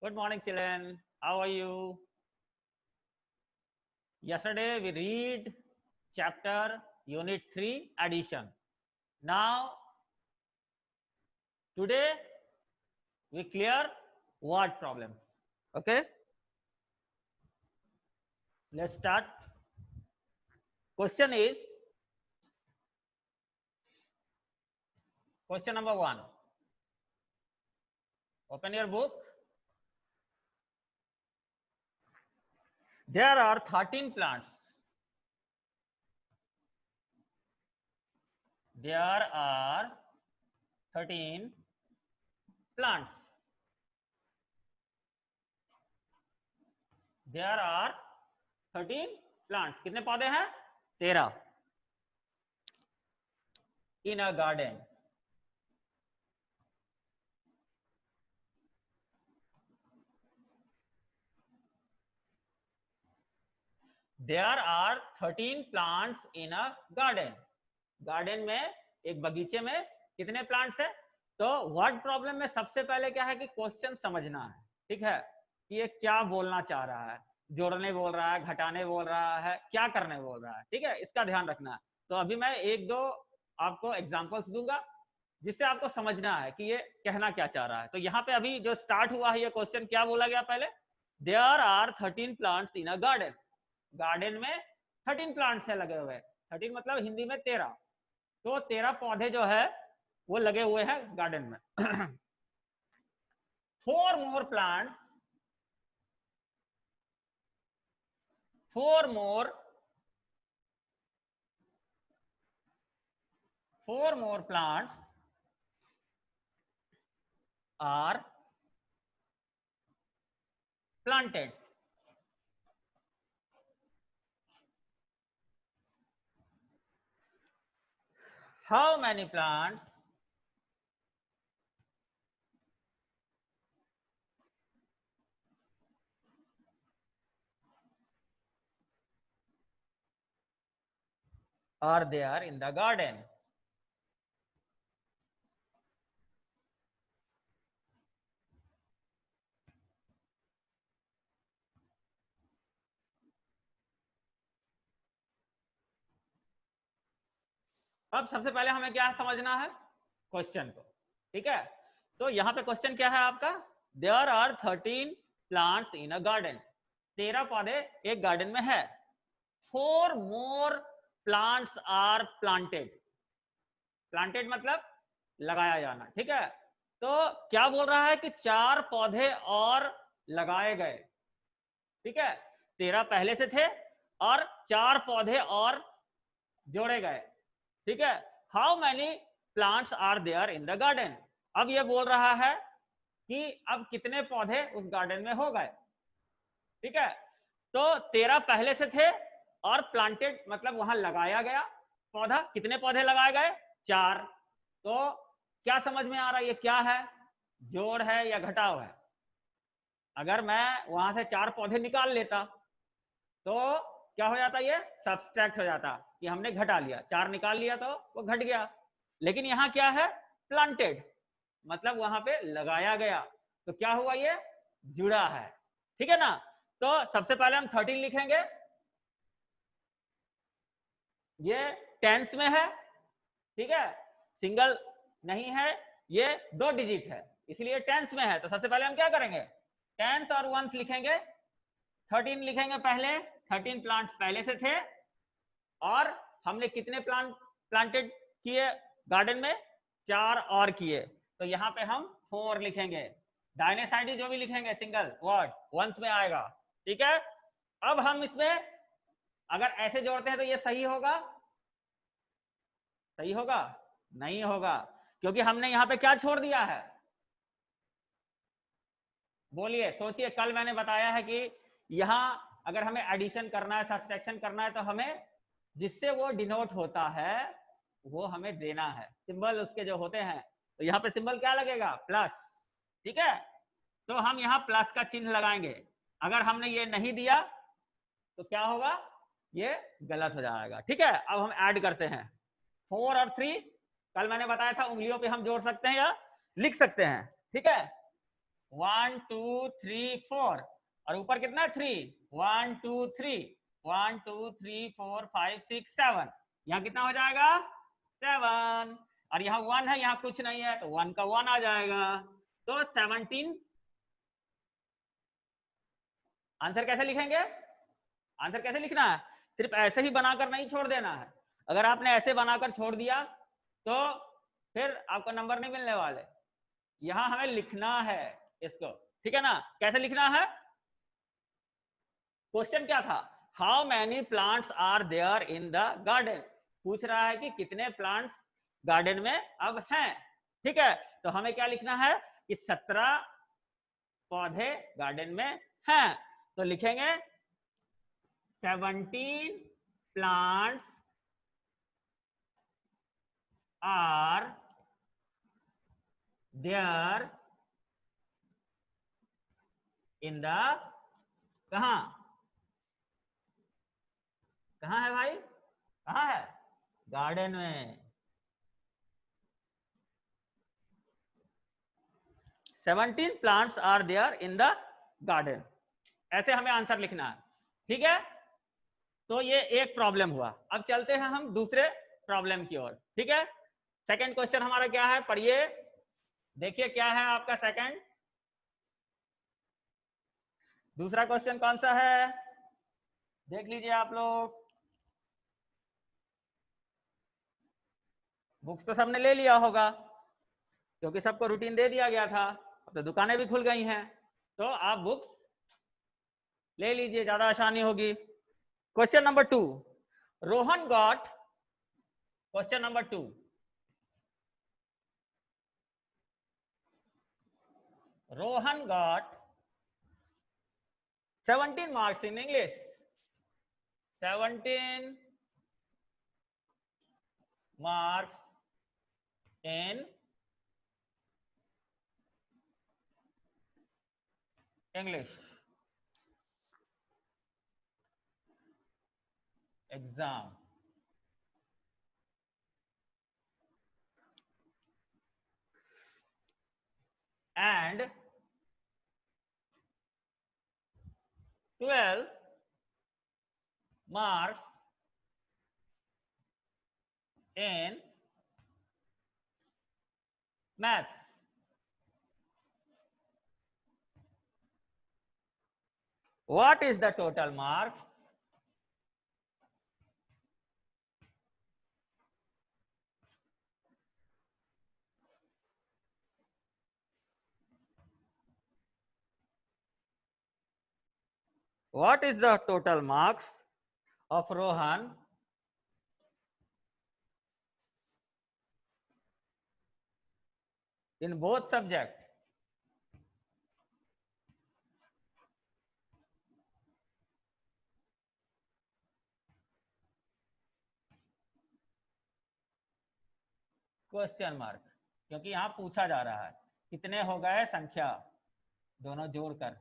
Good morning, children. How are you? Yesterday we read chapter Unit 3 addition. Now, today we clear word problems. Okay? Let's start. Question is, question number 1. Open your book. There are 13 plants. There are 13 plants. There are 13 plants. कितने पौधे हैं? 13. In a garden. There are 13 plants in a garden. Garden में एक बगीचे में कितने plants है? तो वर्ड प्रॉब्लम में सबसे पहले क्या है कि क्वेश्चन समझना है, ठीक है, कि ये क्या बोलना चाह रहा है, जोड़ने बोल रहा है, घटाने बोल रहा है, क्या करने बोल रहा है, ठीक है, इसका ध्यान रखना है। तो अभी मैं एक दो आपको एग्जांपल्स दूंगा जिससे आपको समझना है कि ये कहना क्या चाह रहा है। तो यहाँ पे अभी जो स्टार्ट हुआ है ये क्वेश्चन क्या बोला गया पहले? There are 13 plants in a garden. Garden में 13 प्लांट्स है लगे हुए। 13 मतलब हिंदी में 13। तो 13 पौधे जो है वो लगे हुए हैं गार्डन में। 4 more plants, 4 more plants are planted. How many plants are there in the garden? अब सबसे पहले हमें क्या समझना है? क्वेश्चन को, ठीक है। तो यहाँ पे क्वेश्चन क्या है आपका? There are 13 plants in a garden. 13 पौधे एक गार्डन में है। 4 more plants are planted. Planted मतलब लगाया जाना, ठीक है। तो क्या बोल रहा है कि 4 पौधे और लगाए गए, ठीक है। 13 पहले से थे और 4 पौधे और जोड़े गए, ठीक है। How many plants are there in the garden? अब ये बोल रहा है कि अब कितने पौधे उस गार्डन में हो गए, ठीक है। तो 13 पहले से थे और प्लांटेड मतलब वहां लगाया गया पौधा। कितने पौधे लगाए गए? 4। तो क्या समझ में आ रहा है ये क्या है? जोड़ है या घटाव है? अगर मैं वहां से 4 पौधे निकाल लेता तो क्या हो जाता? ये सब्सट्रैक्ट हो जाता कि हमने घटा लिया। 4 निकाल लिया तो वो घट गया। लेकिन यहाँ क्या है? प्लांटेड मतलब वहां पे लगाया गया। तो क्या हुआ? ये जुड़ा है, ठीक है ना। तो सबसे पहले हम 13 लिखेंगे। ये टेंस में है, ठीक है, सिंगल नहीं है, ये 2 डिजिट है इसलिए टेंस में है। तो सबसे पहले हम क्या करेंगे? टेंस और वंस लिखेंगे। 13 लिखेंगे पहले। 13 प्लांट्स पहले से थे और हमने कितने प्लांटेड किए गार्डन में? 4 और किए। तो यहाँ पे हम 4 लिखेंगे। दाहिने साइड जो भी लिखेंगे सिंगल वर्ड वंस में आएगा, ठीक है। अब हम इसमें अगर ऐसे जोड़ते हैं तो ये सही होगा? सही होगा? नहीं होगा, क्योंकि हमने यहाँ पे क्या छोड़ दिया है? बोलिए, सोचिए। कल मैंने बताया है कि यहाँ अगर हमें एडिशन करना है, सब्सट्रैक्शन करना है, तो हमें जिससे वो डिनोट होता है वो हमें देना है। सिंबल उसके जो होते हैं, तो यहाँ पे सिंबल क्या लगेगा? प्लस, ठीक है। तो हम यहाँ प्लस का चिन्ह लगाएंगे। अगर हमने ये नहीं दिया तो क्या होगा? ये गलत हो जाएगा, ठीक है। अब हम ऐड करते हैं 4 और 3। कल मैंने बताया था उंगलियों पे हम जोड़ सकते हैं या लिख सकते हैं, ठीक है। 1 2 3 4 और ऊपर कितना 3 1 2 3 1 2 3 4 5 6 7 यहाँ कितना हो जाएगा 7 और यहाँ 1 है यहाँ कुछ नहीं है तो 1 का 1 आ जाएगा तो 17। आंसर कैसे लिखेंगे आंसर कैसे लिखना है सिर्फ ऐसे ही बनाकर नहीं छोड़ देना है अगर आपने ऐसे बनाकर छोड़ दिया तो फिर आपको नंबर नहीं मिलने वाले यहां हमें लिखना है इसको ठीक है ना कैसे लिखना है क्वेश्चन क्या था how many plants are there in the garden पूछ रहा है कि कितने प्लांट्स गार्डन में अब हैं ठीक है तो हमें क्या लिखना है कि 17 पौधे गार्डन में हैं तो लिखेंगे 17 plants are there in the कहां है भाई कहां है गार्डन में 17 plants are there in the garden ऐसे हमें आंसर लिखना है ठीक है तो ये एक प्रॉब्लम हुआ अब चलते हैं हम दूसरे प्रॉब्लम की ओर ठीक है सेकंड क्वेश्चन हमारा क्या है पढ़िए देखिए क्या है आपका सेकंड दूसरा क्वेश्चन कौन सा है देख लीजिए आप लोग बुक्स तो सबने ले लिया होगा क्योंकि सबको रूटीन दे दिया गया था अब तो दुकानें भी खुल गई हैं तो आप बुक्स ले लीजिए ज्यादा आसानी होगी question number 2 Rohan got question number 2 Rohan got 17 marks in English 17 marks in English exam and 12 marks in maths what is the total marks what is the total marks of Rohan in both subjects question mark क्योंकि यहां पूछा जा रहा है कितने हो गए संख्या दोनों जोड़कर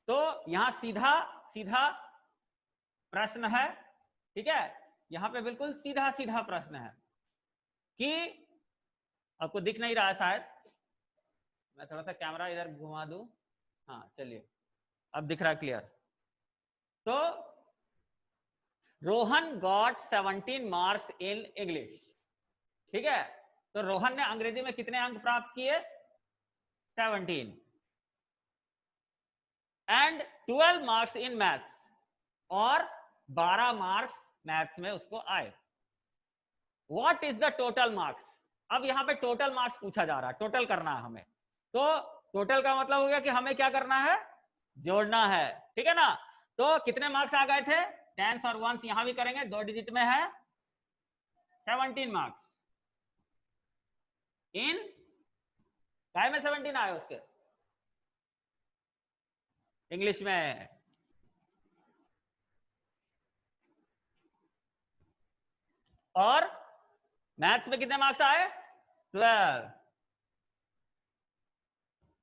तो यहां सीधा सीधा प्रश्न है ठीक है यहां पे बिल्कुल सीधा सीधा प्रश्न है कि आपको दिख नहीं रहा है शायद मैं थोड़ा सा कैमरा इधर घुमा दूं हाँ चलिए अब दिख रहा है क्लियर तो Rohan got 17 marks in English ठीक है तो रोहन ने अंग्रेजी में कितने अंक प्राप्त किए 17 एंड 12 मार्क्स इन मैथ्स और 12 मार्क्स मैथ्स में उसको आए what is the total marks अब यहाँ पे टोटल मार्क्स पूछा जा रहा है टोटल करना है हमें तो टोटल का मतलब हो गया कि हमें क्या करना है जोड़ना है ठीक है ना तो कितने मार्क्स आ गए थे 10s और 1s यहां भी करेंगे 2 डिजिट में है 17 मार्क्स इन काय में 17 आए उसके इंग्लिश में और मैथ्स में कितने मार्क्स आए 12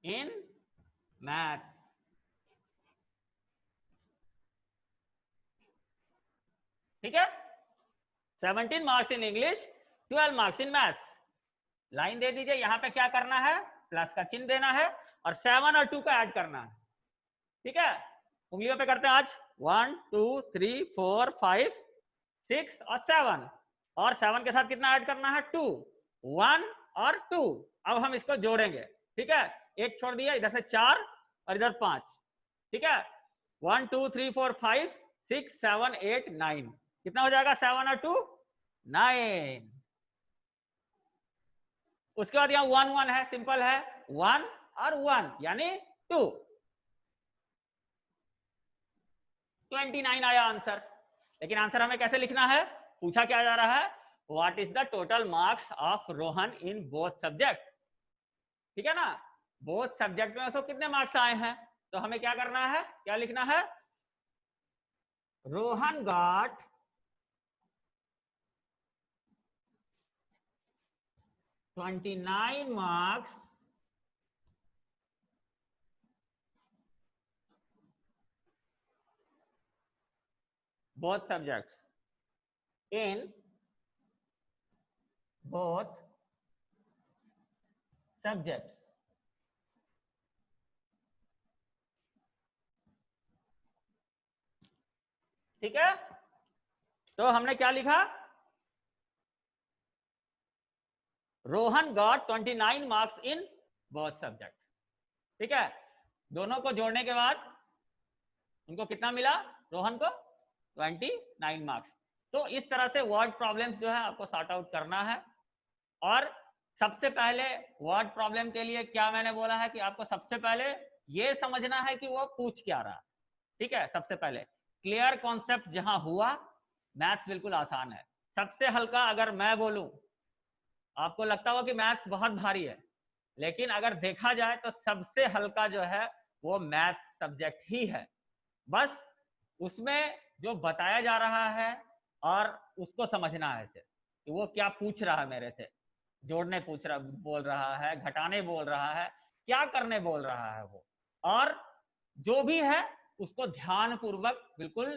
इन मैथ्स ठीक है 17 marks in English 12 marks in maths line दे दीजिए यहां पे क्या करना है प्लस का चिन्ह देना है और 7 और 2 को ऐड करना है। ठीक है, उंगलियों पे करते हैं आज। 1 2 3 4 5 6 और 7, और 7 के साथ कितना ऐड करना है? 2, 1 और 2। अब हम इसको जोड़ेंगे। ठीक है, एक छोड़ दिया, इधर से 4 और इधर 5। ठीक है, 1 2 3 4 5 6 7 8 9, कितना हो जाएगा? 7 और 2 9। उसके बाद यहाँ 1 1 है, सिंपल है, 1 और 1 यानी 2। 29 आया आंसर। लेकिन आंसर हमें कैसे लिखना है? पूछा क्या जा रहा है? What is the total marks of Rohan in both subject. ठीक है ना, बोथ सब्जेक्ट में उसको कितने मार्क्स आए हैं, तो हमें क्या करना है, क्या लिखना है? Rohan got 29 marks both subjects in both subjects। ठीक है, तो हमने क्या लिखा? Rohan got 29 marks in both subject. ठीक है, दोनों को जोड़ने के बाद उनको कितना मिला? रोहन को 29 मार्क्स। तो इस तरह से वर्ड प्रॉब्लम्स जो है आपको सॉर्ट आउट करना है। और सबसे पहले वर्ड प्रॉब्लम के लिए क्या मैंने बोला है कि आपको सबसे पहले ये समझना है कि वो पूछ क्या रहा। ठीक है, सबसे पहले क्लियर कॉन्सेप्ट जहां हुआ, मैथ्स बिल्कुल आसान है। सबसे हल्का अगर मैं बोलूं, आपको लगता होगा कि मैथ्स बहुत भारी है, लेकिन अगर देखा जाए तो सबसे हल्का जो है वो मैथ सब्जेक्ट ही है। बस उसमें जो बताया जा रहा है और उसको समझना है कि वो क्या पूछ रहा है मेरे से। जोड़ने बोल रहा है, घटाने बोल रहा है, क्या करने बोल रहा है वो, और जो भी है उसको ध्यान पूर्वक बिल्कुल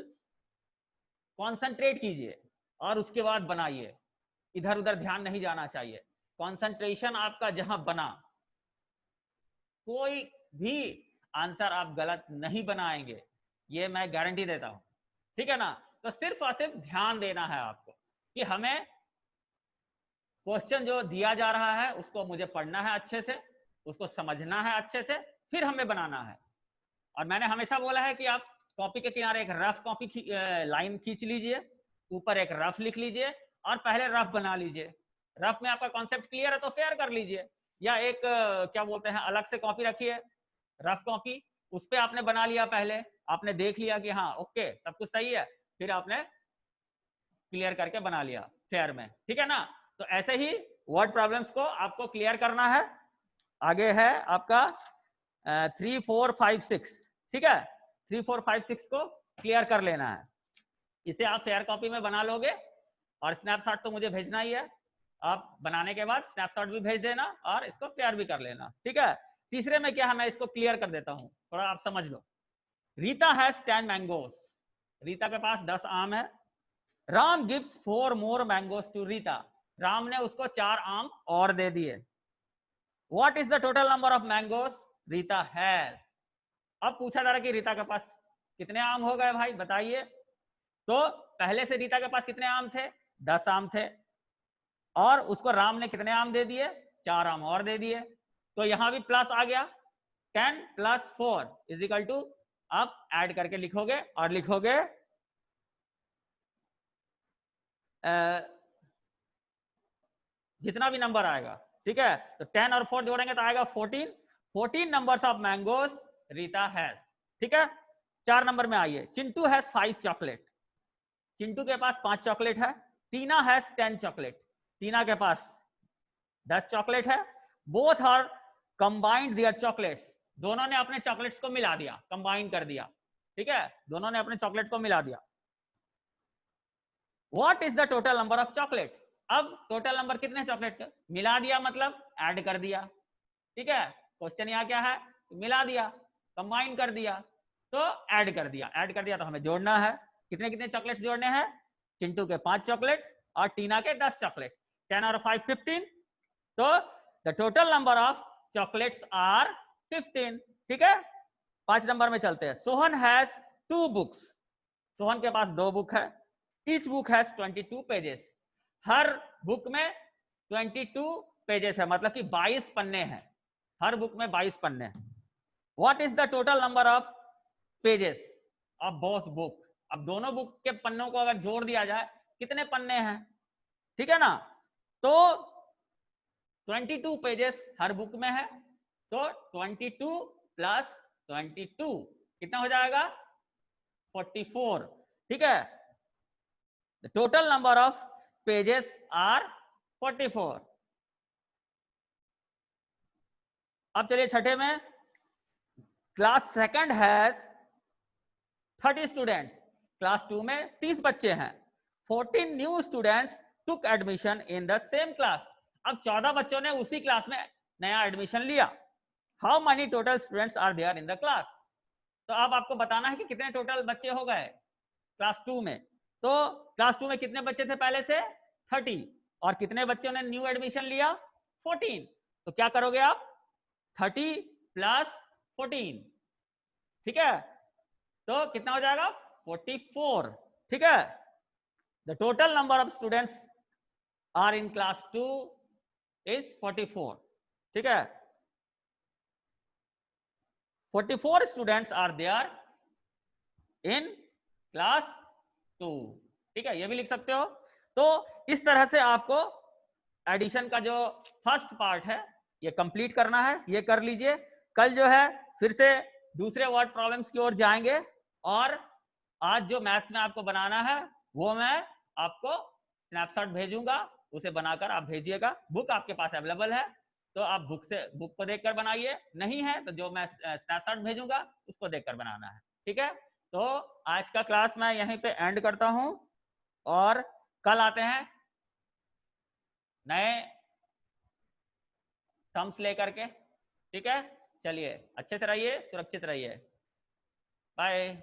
कॉन्सेंट्रेट कीजिए और उसके बाद बनाइए। इधर उधर ध्यान नहीं जाना चाहिए। कंसंट्रेशन आपका जहां बना, कोई भी आंसर आप गलत नहीं बनाएंगे, ये मैं गारंटी देता हूं। ठीक है ना, तो सिर्फ और सिर्फ ध्यान देना है आपको कि हमें क्वेश्चन जो दिया जा रहा है उसको मुझे पढ़ना है अच्छे से, उसको समझना है अच्छे से, फिर हमें बनाना है। और मैंने हमेशा बोला है कि आप कॉपी के किनारे एक रफ कॉपी लाइन खींच लीजिए, ऊपर एक रफ लिख लीजिए और पहले रफ बना लीजिए। रफ में आपका कॉन्सेप्ट क्लियर है तो फेयर कर लीजिए, या एक क्या बोलते हैं, अलग से कॉपी रखिए, रफ कॉपी, उस पर आपने बना लिया, पहले आपने देख लिया कि हाँ ओके सब कुछ सही है, फिर आपने क्लियर करके बना लिया फेयर में। ठीक है ना, तो ऐसे ही वर्ड प्रॉब्लम्स को आपको क्लियर करना है। आगे है आपका 3 4 5 6। ठीक है, 3 4 5 6 को क्लियर कर लेना है। इसे आप फेयर कॉपी में बना लोगे और स्नैपशॉट तो मुझे भेजना ही है। आप बनाने के बाद स्नैपशॉट भी भेज देना और इसको क्लियर भी कर लेना। ठीक है, तीसरे में क्या है, मैं इसको क्लियर कर देता हूं, थोड़ा आप समझ लो। Rita has 10 mangoes. रीता के पास 10 आम है। Ram gives 4 more mangoes to Rita. Ram ने उसको 4 आम और दे दिए। What is the total number of mangoes Rita has. अब पूछा जा रहा कि रीता के पास कितने आम हो गए भाई बताइए। तो पहले से रीता के पास कितने आम थे? 10 आम थे, और उसको राम ने कितने आम दे दिए? 4 आम और दे दिए। तो यहां भी प्लस आ गया, 10 + 4 इज इक्वल टू, आप ऐड करके लिखोगे और लिखोगे जितना भी नंबर आएगा। ठीक है, तो 10 और 4 जोड़ेंगे तो आएगा 14। 14 numbers of mangoes Rita has. ठीक है, 4 नंबर में आइए। Chintu has 5 chocolate. चिंटू के पास 5 चॉकलेट है। टीना हैज 10 चॉकलेट। टीना के पास 10 चॉकलेट है। Both are combined their chocolates. दोनों ने अपने चॉकलेट्स को मिला दिया, कंबाइन कर दिया। ठीक है, दोनों ने अपने चॉकलेट को मिला दिया। What is the total number of chocolate. अब टोटल नंबर कितने चॉकलेट का मिला दिया, मतलब ऐड कर दिया। ठीक है, क्वेश्चन यहाँ क्या है, मिला दिया, कंबाइन कर दिया, तो ऐड कर दिया। ऐड कर दिया तो हमें जोड़ना है, कितने कितने चॉकलेट्स जोड़ने हैं? चिंटू के 5 चॉकलेट और टीना के 10 चॉकलेट। 10 और 5 15। तो the total number of chocolates are 15। ठीक है, 5 नंबर में चलते हैं। Sohan has 2 books. सोहन के पास 2 बुक है। Each book has 22 pages. Her book में 22 पेजेस है, मतलब कि 22 पन्ने हैं। हर बुक में 22 पन्ने हैं। What is the total number of pages of both book? अब दोनों बुक के पन्नों को अगर जोड़ दिया जाए कितने पन्ने हैं? ठीक है ना, तो 22 पेजेस हर बुक में है, तो 22 प्लस 22 कितना हो जाएगा? 44। ठीक है, the total number of pages are 44। अब चलिए छठे में, class second has 30 student. Class 2 में 30 बच्चे हैं। 14 new students took admission in the same class. अब 14 बच्चों ने उसी क्लास में नया एडमिशन लिया। How many total students are there in the class? तो अब आपको बताना है कि कितने टोटल बच्चे हो गए क्लास 2 में। तो क्लास 2 में कितने बच्चे थे पहले से? 30। और कितने बच्चों ने न्यू एडमिशन लिया? 14। तो क्या करोगे आप? 30 प्लस 14। ठीक है, तो कितना हो जाएगा? 44। ठीक है, the total number of students are in class 2 is 44। ठीक है, 44 students are there in class 2। ठीक है, ये भी लिख सकते हो। तो इस तरह से आपको एडिशन का जो फर्स्ट पार्ट है ये कंप्लीट करना है। ये कर लीजिए। कल जो है फिर से दूसरे वर्ड प्रॉब्लम्स की ओर जाएंगे, और आज जो मैथ्स में आपको बनाना है वो मैं आपको स्नैपशॉट भेजूंगा, उसे बनाकर आप भेजिएगा। बुक आपके पास अवेलेबल है तो आप बुक को देखकर बनाइए, नहीं है तो जो मैं स्नैपशॉट भेजूंगा उसको देखकर बनाना है। ठीक है, तो आज का क्लास मैं यहीं पे एंड करता हूं, और कल आते हैं नए सम्स लेकर के। ठीक है, चलिए अच्छे से रहिए, सुरक्षित रहिए, बाय।